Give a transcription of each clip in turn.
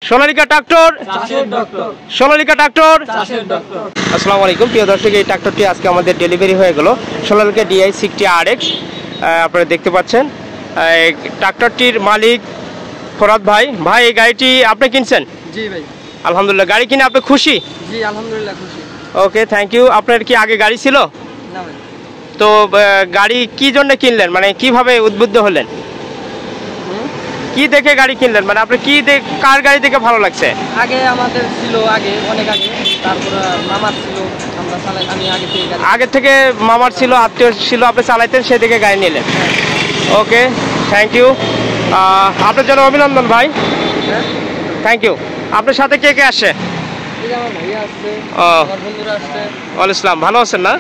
Sonalika tractor, Sonalika tractor. আসসালামু আলাইকুম প্রিয় দর্শক, এই ট্রাক্টরটি আজকে আমাদের ডেলিভারি হয়ে গেল, সোনালিকা DI 60 RX। আপনারা দেখতে পাচ্ছেন ট্রাক্টরটির মালিক ফরাদ ভাই। ভাই, এই গাড়িটি আপনি কিনছেন? জি ভাই। আলহামদুলিল্লাহ। গাড়ি কিনে আপনি খুশি? জি আলহামদুলিল্লাহ খুশি। ওকে, থ্যাংক ইউ। আপনার কি আগে গাড়ি ছিল? না ভাই। তো গাড়ি কি জন্য কিনলেন, মানে কিভাবে উদ্বুদ্ধ হলেন, কি দেখে গাড়ি কিনলেন, মানে আপনি কি কার গাড়ি দেখে ভালো লাগছে? আগে আমাদের ছিল, আগে অনেক আগে, তারপর মামার ছিল, আমরা চালাই, আমি আগে থেকে গাড়ি, আগে থেকে মামার ছিল, আত্মীয় ছিল, আপনি চালাইতেন, সে দেখে গাড়ি নিলেন। Okay, thank you. আপনার জন্য অভিনন্দন ভাই। Thank you. আপনার সাথে কে কে আসছে? আমার ভাইয়া আসছে, আমার বন্ধুরা আসছে। ওয়ালাইকুম আসসালাম। ভালো আছেন না?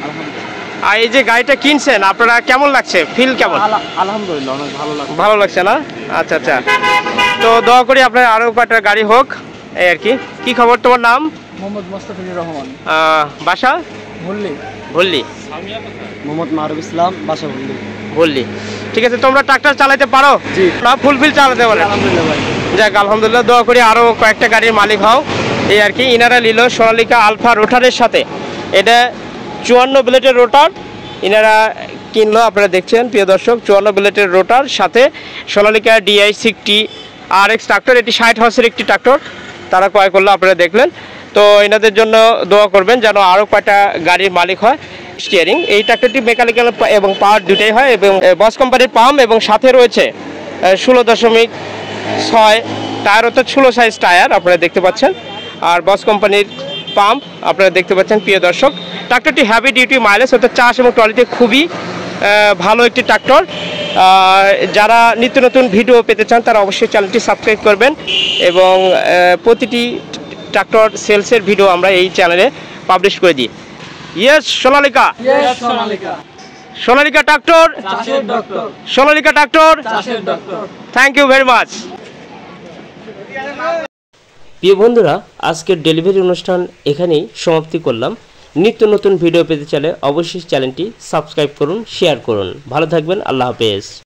আর এই যে গাড়িটা কিনছেন, আপনারা কেমন লাগছে, ফিল কেমন? আলহামদুলিল্লাহ অনেক ভালো লাগছে। ভালো লাগছে না? আচ্ছা আচ্ছা। তো দোয়া করি আপনার আরও কয়েকটা গাড়ি হোক, এই আর কি। কি খবর, তোমার নাম? মোহাম্মদ মোস্তাফিজুর রহমান। বাসা? ভুললি। ভুললি। মোহাম্মদ মারুফ ইসলাম, বাসা ভুললি। ভুললি। ঠিক আছে, তোমরা ট্রাক্টর চালাতে পারো? জি। না, ফুলফিল চালাতে পারো? আলহামদুলিল্লাহ ভাই। যাক, আলহামদুলিল্লাহ। দোয়া করি আরও কয়েকটা গাড়ির মালিক হও, এই আর কি। ইনারা নিল সোনালিকা আলফা রোটারের সাথে, এটা 54 ব্লেডের রোটার ইনারা কিনলো। আপনারা দেখছেন প্রিয় দর্শক, 54 ব্লেডের রোটার সাথে সোনালিকা DI 60 RX ট্রাক্টর। এটি 60 হর্সের একটি ট্রাক্টর তারা ক্রয় করলো, আপনারা দেখলেন। তো এনাদের জন্য দোয়া করবেন যেন আরও কয়টা গাড়ির মালিক হয়। স্টিয়ারিং, এই ট্রাক্টরটি মেকানিক্যাল এবং পাওয়ার দুটাই হয়, এবং বস কোম্পানির পাম্প, এবং সাথে রয়েছে 16.6 টায়ার, অর্থাৎ 16 সাইজ টায়ার আপনারা দেখতে পাচ্ছেন। আর বস কোম্পানির পাম্প আপনারা দেখতে পাচ্ছেন প্রিয় দর্শক। ট্রাক্টরটি হ্যাভি ডিউটি মাইলেজ, অর্থাৎ চাষ এবং ট্রলিতে খুবই ভালো একটি ট্রাক্টর। যারা নিত্য নতুন ভিডিও পেতে চান তারা অবশ্যই চ্যানেলটি সাবস্ক্রাইব করবেন, এবং প্রতিটি ট্রাক্টর সেলসের ভিডিও আমরা এই চ্যানেলে পাবলিশ করে দিই। Yes Sonalika, Sonalika tractor, Sonalika tractor. Thank you very much. প্রিয় বন্ধুরা, আজকের ডেলিভারি অনুষ্ঠান এখানেই সমাপ্তি করলাম। নিত্য নতুন ভিডিও পেতে চাইলে অবশ্যই চ্যানেলটি সাবস্ক্রাইব করুন, শেয়ার করুন। ভালো থাকবেন, আল্লাহ হাফেজ।